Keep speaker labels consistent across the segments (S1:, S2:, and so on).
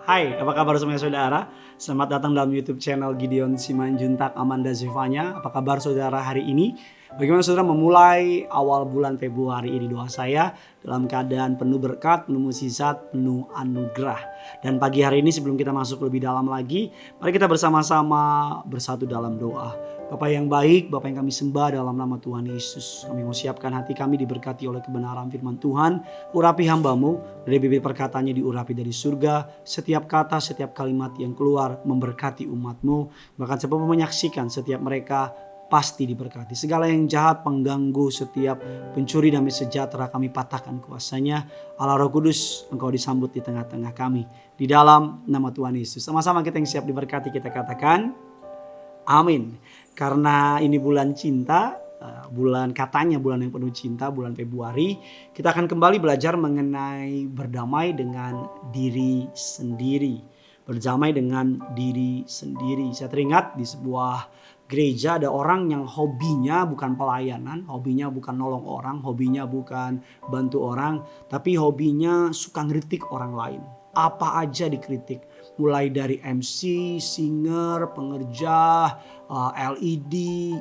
S1: Hai, apa kabar semuanya saudara? Selamat datang dalam YouTube channel Gideon Simanjuntak Amanda Zevanya. Apa kabar saudara hari ini? Bagaimana saudara memulai awal bulan Februari ini? Doa saya dalam keadaan penuh berkat, penuh mukjizat, penuh anugerah. Dan pagi hari ini sebelum kita masuk lebih dalam lagi, mari kita bersama-sama bersatu dalam doa. Bapa yang baik, Bapa yang kami sembah dalam nama Tuhan Yesus. Kami mau siapkan hati kami diberkati oleh kebenaran firman Tuhan. Urapi hamba-Mu, dari bibir perkataannya diurapi dari surga. Setiap kata, setiap kalimat yang keluar memberkati umat-Mu. Bahkan sebab menyaksikan setiap mereka pasti diberkati. Segala yang jahat, pengganggu, setiap pencuri damai sejahtera kami patahkan kuasanya. Allah Roh Kudus, Engkau disambut di tengah-tengah kami. Di dalam nama Tuhan Yesus. Sama-sama kita yang siap diberkati, kita katakan amin. Karena ini bulan cinta, katanya bulan yang penuh cinta, bulan Februari, kita akan kembali belajar mengenai berdamai dengan diri sendiri. Berdamai dengan diri sendiri. Saya teringat di sebuah gereja ada orang yang hobinya bukan pelayanan, hobinya bukan nolong orang, hobinya bukan bantu orang, tapi hobinya suka ngeritik orang lain. Apa aja dikritik, mulai dari MC, singer, pengerja, LED,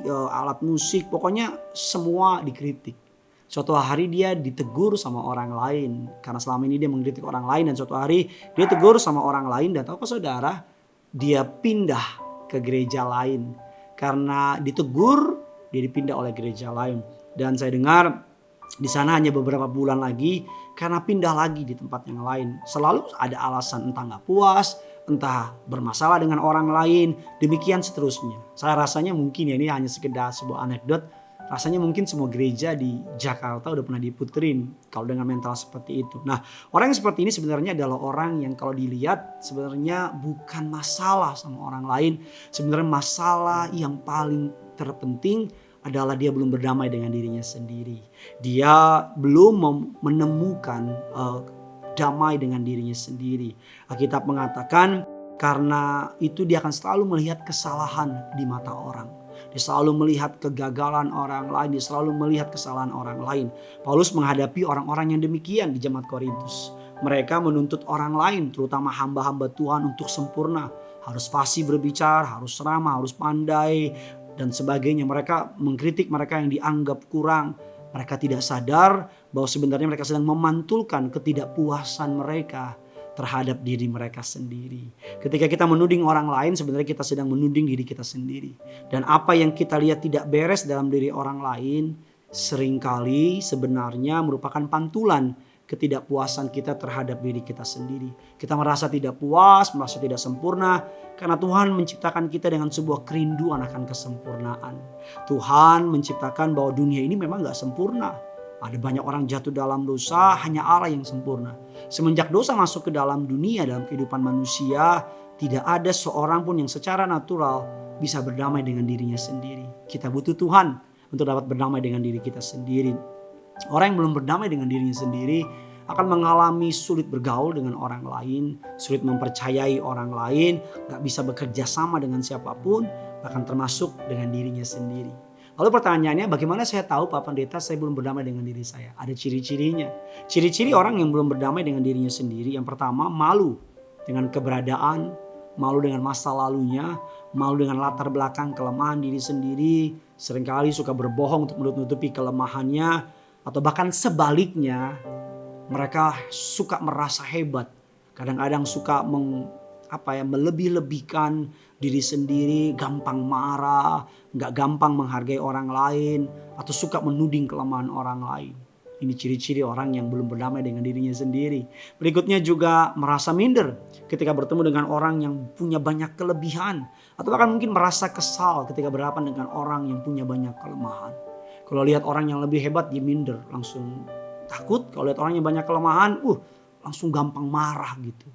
S1: alat musik, pokoknya semua dikritik. Suatu hari dia ditegur sama orang lain, karena selama ini dia mengkritik orang lain, dan suatu hari dia tegur sama orang lain, dan tahu saudara, dia pindah ke gereja lain. Karena ditegur, dia dipindah oleh gereja lain. Dan saya dengar di sana hanya beberapa bulan lagi, karena pindah lagi di tempat yang lain. Selalu ada alasan, entah gak puas, entah bermasalah dengan orang lain, demikian seterusnya. Saya rasanya mungkin ya, ini hanya sekedar sebuah anekdot. Rasanya mungkin semua gereja di Jakarta udah pernah diputerin kalau dengan mental seperti itu. Nah, orang yang seperti ini sebenarnya adalah orang yang kalau dilihat sebenarnya bukan masalah sama orang lain. Sebenarnya masalah yang paling terpenting adalah dia belum berdamai dengan dirinya sendiri. Dia belum menemukan damai dengan dirinya sendiri. Alkitab mengatakan karena itu dia akan selalu melihat kesalahan di mata orang. Dia selalu melihat kegagalan orang lain. Dia selalu melihat kesalahan orang lain. Paulus menghadapi orang-orang yang demikian di jemaat Korintus. Mereka menuntut orang lain, terutama hamba-hamba Tuhan, untuk sempurna. Harus fasih berbicara, harus ramah, harus pandai, dan sebagainya. Mereka mengkritik mereka yang dianggap kurang. Mereka tidak sadar bahwa sebenarnya mereka sedang memantulkan ketidakpuasan mereka terhadap diri mereka sendiri. Ketika kita menuding orang lain, sebenarnya kita sedang menuding diri kita sendiri. Dan apa yang kita lihat tidak beres dalam diri orang lain, seringkali sebenarnya merupakan pantulan ketidakpuasan kita terhadap diri kita sendiri. Kita merasa tidak puas, merasa tidak sempurna, karena Tuhan menciptakan kita dengan sebuah kerinduan akan kesempurnaan. Tuhan menciptakan bahwa dunia ini memang gak sempurna. Ada banyak orang jatuh dalam dosa, hanya Allah yang sempurna. Semenjak dosa masuk ke dalam dunia, dalam kehidupan manusia, tidak ada seorang pun yang secara natural bisa berdamai dengan dirinya sendiri. Kita butuh Tuhan untuk dapat berdamai dengan diri kita sendiri. Orang yang belum berdamai dengan dirinya sendiri akan mengalami sulit bergaul dengan orang lain, sulit mempercayai orang lain, gak bisa bekerja sama dengan siapapun, bahkan termasuk dengan dirinya sendiri. Lalu pertanyaannya, bagaimana saya tahu Pak Pendeta saya belum berdamai dengan diri saya? Ada ciri-cirinya. Ciri-ciri orang yang belum berdamai dengan dirinya sendiri, yang pertama malu dengan keberadaan, malu dengan masa lalunya, malu dengan latar belakang kelemahan diri sendiri, seringkali suka berbohong untuk menutupi kelemahannya, atau bahkan sebaliknya mereka suka merasa hebat. Kadang-kadang suka melebih-lebihkan diri sendiri, gampang marah, gak gampang menghargai orang lain, atau suka menuding kelemahan orang lain. Ini ciri-ciri orang yang belum berdamai dengan dirinya sendiri. Berikutnya juga merasa minder ketika bertemu dengan orang yang punya banyak kelebihan. Atau bahkan mungkin merasa kesal ketika berhadapan dengan orang yang punya banyak kelemahan. Kalau lihat orang yang lebih hebat dia minder, langsung takut. Kalau lihat orang yang banyak kelemahan, langsung gampang marah gitu.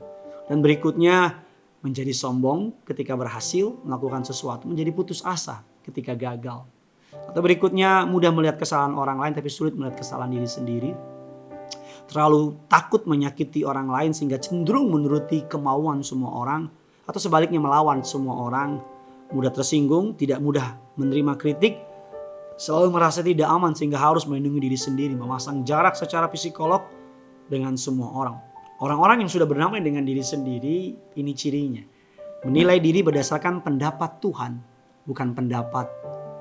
S1: Dan berikutnya menjadi sombong ketika berhasil melakukan sesuatu, menjadi putus asa ketika gagal. Atau berikutnya mudah melihat kesalahan orang lain tapi sulit melihat kesalahan diri sendiri. Terlalu takut menyakiti orang lain sehingga cenderung menuruti kemauan semua orang. Atau sebaliknya melawan semua orang. Mudah tersinggung, tidak mudah menerima kritik. Selalu merasa tidak aman sehingga harus melindungi diri sendiri. Memasang jarak secara psikolog dengan semua orang. Orang-orang yang sudah berdamai dengan diri sendiri, ini cirinya. Menilai diri berdasarkan pendapat Tuhan, bukan pendapat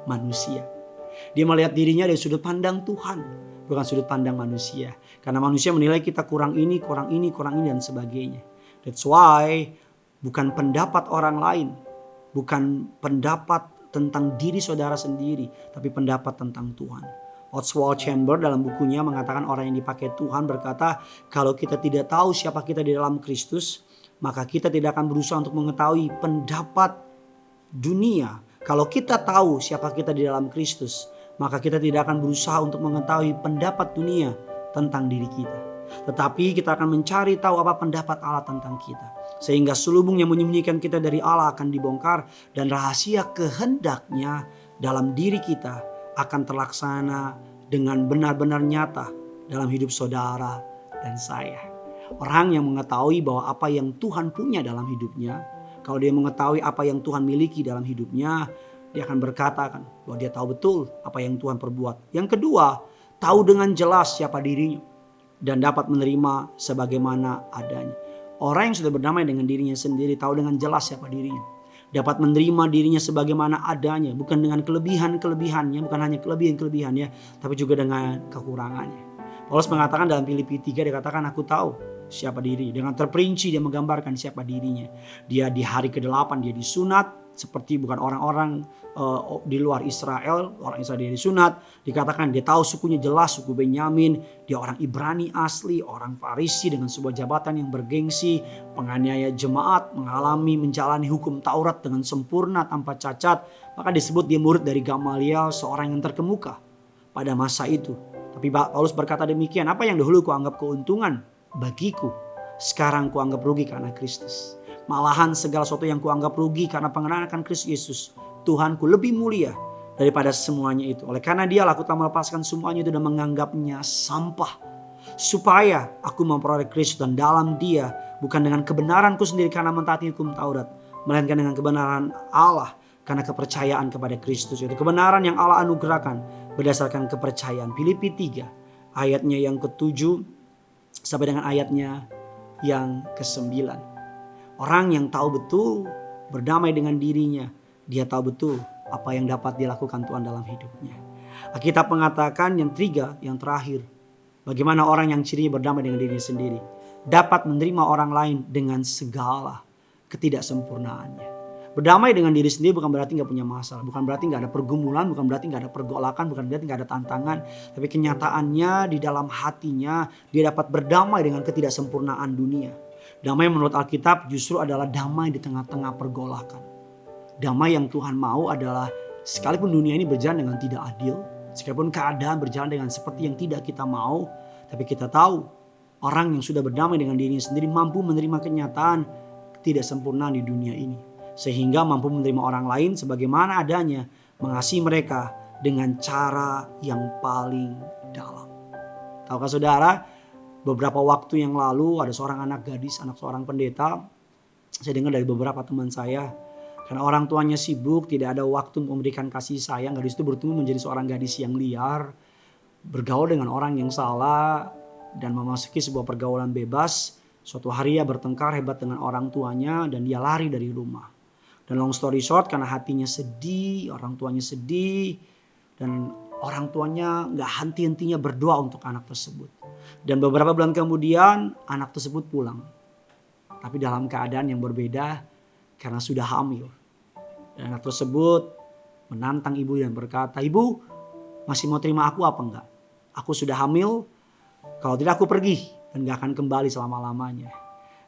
S1: manusia. Dia melihat dirinya dari sudut pandang Tuhan, bukan sudut pandang manusia. Karena manusia menilai kita kurang ini, dan sebagainya. That's why bukan pendapat orang lain, bukan pendapat tentang diri saudara sendiri, tapi pendapat tentang Tuhan. Oswald Chambers dalam bukunya mengatakan orang yang dipakai Tuhan berkata, kalau kita tidak tahu siapa kita di dalam Kristus, maka kita tidak akan berusaha untuk mengetahui pendapat dunia. Kalau kita tahu siapa kita di dalam Kristus, maka kita tidak akan berusaha untuk mengetahui pendapat dunia tentang diri kita. Tetapi kita akan mencari tahu apa pendapat Allah tentang kita. Sehingga selubung yang menyembunyikan kita dari Allah akan dibongkar, dan rahasia kehendaknya dalam diri kita akan terlaksana dengan benar-benar nyata dalam hidup saudara dan saya. Orang yang mengetahui bahwa apa yang Tuhan punya dalam hidupnya, kalau dia mengetahui apa yang Tuhan miliki dalam hidupnya, dia akan berkata bahwa dia tahu betul apa yang Tuhan perbuat. Yang kedua, tahu dengan jelas siapa dirinya dan dapat menerima sebagaimana adanya. Orang yang sudah berdamai dengan dirinya sendiri tahu dengan jelas siapa dirinya. Dapat menerima dirinya sebagaimana adanya, bukan dengan kelebihan-kelebihannya, bukan hanya kelebihan-kelebihannya, tapi juga dengan kekurangannya. Paulus mengatakan dalam Filipi 3, dia katakan, aku tahu siapa diri. Dengan terperinci dia menggambarkan siapa dirinya. Dia di hari ke-8 dia disunat, seperti bukan orang-orang di luar Israel. Orang Israel dia disunat, dikatakan dia tahu sukunya jelas, suku Benyamin. Dia orang Ibrani asli, orang Farisi dengan sebuah jabatan yang bergengsi, penganiaya jemaat, menjalani hukum Taurat dengan sempurna tanpa cacat. Maka disebut dia murid dari Gamaliel, seorang yang terkemuka pada masa itu. Tapi Paulus berkata demikian, apa yang dahulu kuanggap keuntungan bagiku, sekarang kuanggap rugi karena Kristus. Malahan segala sesuatu yang kuanggap rugi karena pengenalan akan Kristus Yesus, Tuhanku, lebih mulia daripada semuanya itu. Oleh karena dia aku telah melepaskan semuanya itu dan menganggapnya sampah, supaya aku memperoleh Kristus, dan dalam dia bukan dengan kebenaranku sendiri karena mentaati hukum Taurat, melainkan dengan kebenaran Allah karena kepercayaan kepada Kristus. Itu kebenaran yang Allah anugerahkan berdasarkan kepercayaan. Filipi 3 ayatnya yang ke-7 sampai dengan ayatnya yang ke-9. Orang yang tahu betul, berdamai dengan dirinya, dia tahu betul apa yang dapat dilakukan Tuhan dalam hidupnya. Alkitab mengatakan yang ketiga, yang terakhir, bagaimana orang yang cirinya berdamai dengan dirinya sendiri dapat menerima orang lain dengan segala ketidaksempurnaannya. Berdamai dengan diri sendiri bukan berarti gak punya masalah, bukan berarti gak ada pergumulan, bukan berarti gak ada pergolakan, bukan berarti gak ada tantangan. Tapi kenyataannya di dalam hatinya dia dapat berdamai dengan ketidaksempurnaan dunia. Damai menurut Alkitab justru adalah damai di tengah-tengah pergolakan. Damai yang Tuhan mau adalah sekalipun dunia ini berjalan dengan tidak adil, sekalipun keadaan berjalan dengan seperti yang tidak kita mau, tapi kita tahu orang yang sudah berdamai dengan dirinya sendiri mampu menerima kenyataan ketidaksempurnaan di dunia ini. Sehingga mampu menerima orang lain sebagaimana adanya, mengasihi mereka dengan cara yang paling dalam. Tahukah saudara, beberapa waktu yang lalu ada seorang anak gadis, anak seorang pendeta. Saya dengar dari beberapa teman saya, karena orang tuanya sibuk, tidak ada waktu untuk memberikan kasih sayang. Gadis itu bertumbuh menjadi seorang gadis yang liar, bergaul dengan orang yang salah, dan memasuki sebuah pergaulan bebas. Suatu hari ia bertengkar hebat dengan orang tuanya dan dia lari dari rumah. Dan long story short, karena hatinya sedih, orang tuanya sedih, dan orang tuanya gak henti-hentinya berdoa untuk anak tersebut. Dan beberapa bulan kemudian anak tersebut pulang. Tapi dalam keadaan yang berbeda karena sudah hamil. Dan anak tersebut menantang ibu dan berkata, "Ibu, masih mau terima aku apa enggak? Aku sudah hamil, kalau tidak aku pergi dan gak akan kembali selama-lamanya."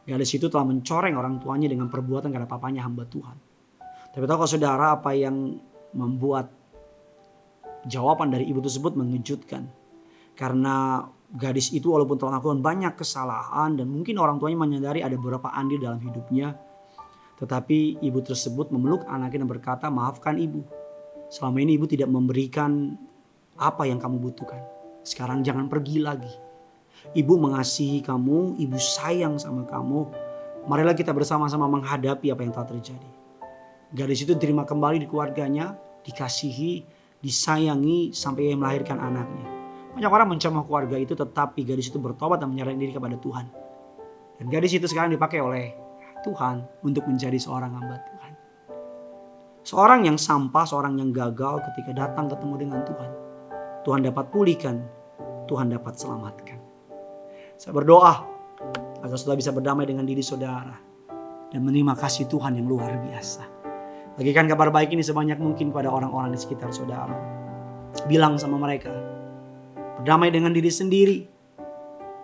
S1: Gadis itu telah mencoreng orang tuanya dengan perbuatan karena papanya hamba Tuhan. Tapi tahu saudara apa yang membuat jawaban dari ibu tersebut mengejutkan? Karena gadis itu walaupun telah melakukan banyak kesalahan dan mungkin orang tuanya menyadari ada beberapa andil dalam hidupnya, tetapi ibu tersebut memeluk anaknya dan berkata, "Maafkan ibu, selama ini ibu tidak memberikan apa yang kamu butuhkan. Sekarang jangan pergi lagi. Ibu mengasihi kamu, ibu sayang sama kamu. Marilah kita bersama-sama menghadapi apa yang telah terjadi." Gadis itu diterima kembali di keluarganya, dikasihi, disayangi sampai ia melahirkan anaknya. Banyak orang mencemooh keluarga itu, tetapi gadis itu bertobat dan menyerahkan diri kepada Tuhan. Dan gadis itu sekarang dipakai oleh Tuhan untuk menjadi seorang hamba Tuhan. Seorang yang sampah, seorang yang gagal ketika datang ketemu dengan Tuhan. Tuhan dapat pulihkan, Tuhan dapat selamatkan. Saya berdoa agar saudara bisa berdamai dengan diri saudara dan menerima kasih Tuhan yang luar biasa. Bagikan kabar baik ini sebanyak mungkin pada orang-orang di sekitar saudara. Bilang sama mereka, berdamai dengan diri sendiri,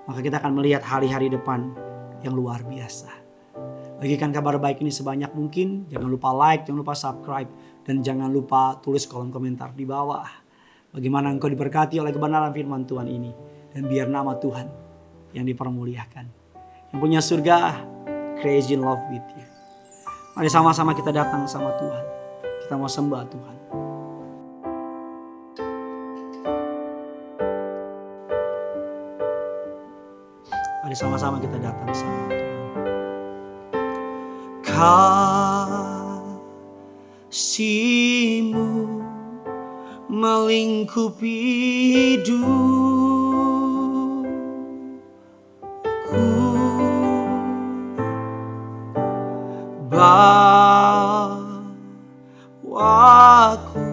S1: maka kita akan melihat hari-hari depan yang luar biasa. Bagikan kabar baik ini sebanyak mungkin. Jangan lupa like, jangan lupa subscribe, dan jangan lupa tulis kolom komentar di bawah bagaimana engkau diberkati oleh kebenaran firman Tuhan ini. Dan biar nama Tuhan yang dipermuliakan. Yang punya surga, crazy in love with you. Mari sama-sama kita datang sama Tuhan. Kita mau sembah Tuhan. Mari sama-sama kita datang sama Tuhan. Kasih-Mu melingkupi hidupku, bawaku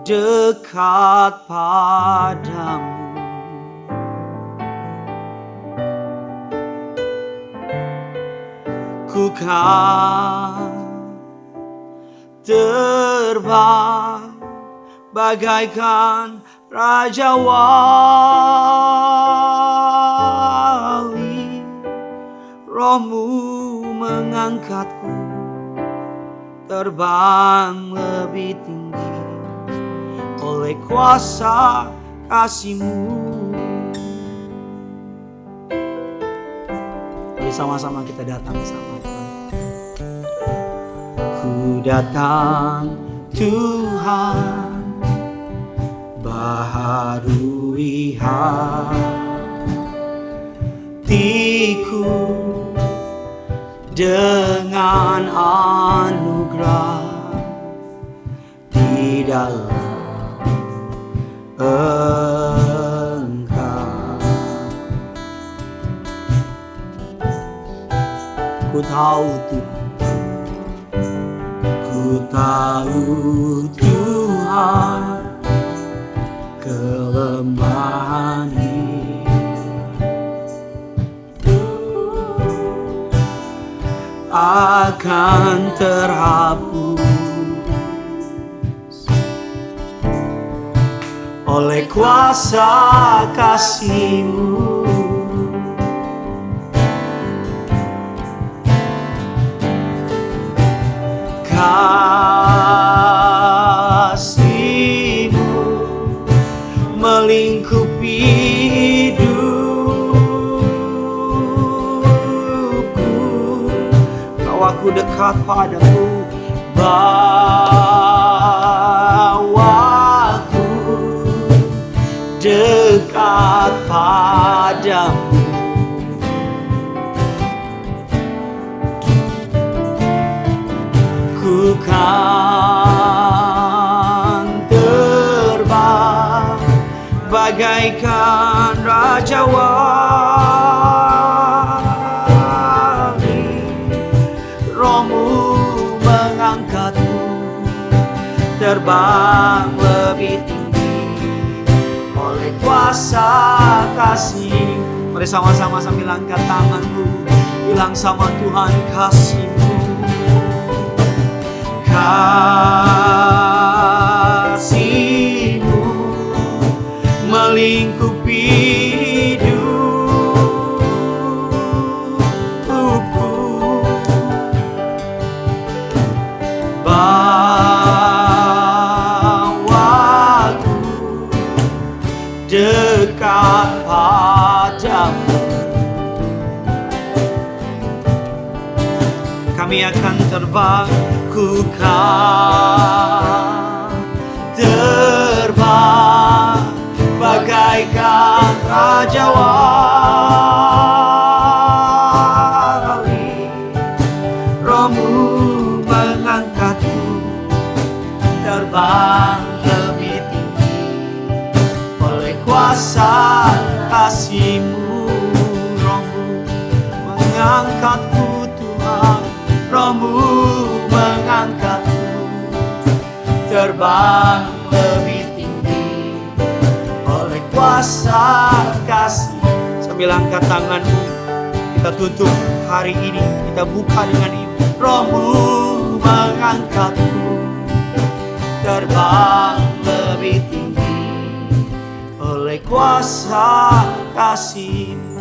S1: dekat padamu. Ku kan terbang bagaikan Raja Wali. Roh-Mu mengangkatku terbang lebih tinggi oleh kuasa kasih-Mu. Mari sama-sama kita datang sama Tuhan. Ku datang Tuhan, baharui hatiku dengan anugerah di dalam Engkau. Ku tahu Tuhan, ku tahu Tuhan, kelemahan akan terhapus oleh kuasa kasih-Mu. Kasih-Mu melingkupi hidupku, bawaku dekat padamu, bawaku dekat padamu. Ku kan terbang bagaikan Raja Wali. Roh-Mu mengangkatku terbang lebih tinggi oleh kuasa kasih. Mari sama-sama sambil angkat tanganmu, bilang sama Tuhan, kasih-Mu, kasih-Mu melingkupi hidupku, bawaku dekat padamu. Kami akan terbang, ku kan terbang bagaikan Raja Wali. Roh-Mu mengangkatku terbang lebih tinggi oleh kuasa kasih-Mu. Roh-Mu mengangkatku Tuhan, Roh-Mu mengangkatku, terbang lebih tinggi oleh kuasa kasih. Sambil angkat tanganmu, kita tutup hari ini, kita buka dengan ini. Roh-Mu mengangkatku, terbang lebih tinggi oleh kuasa kasih-Mu.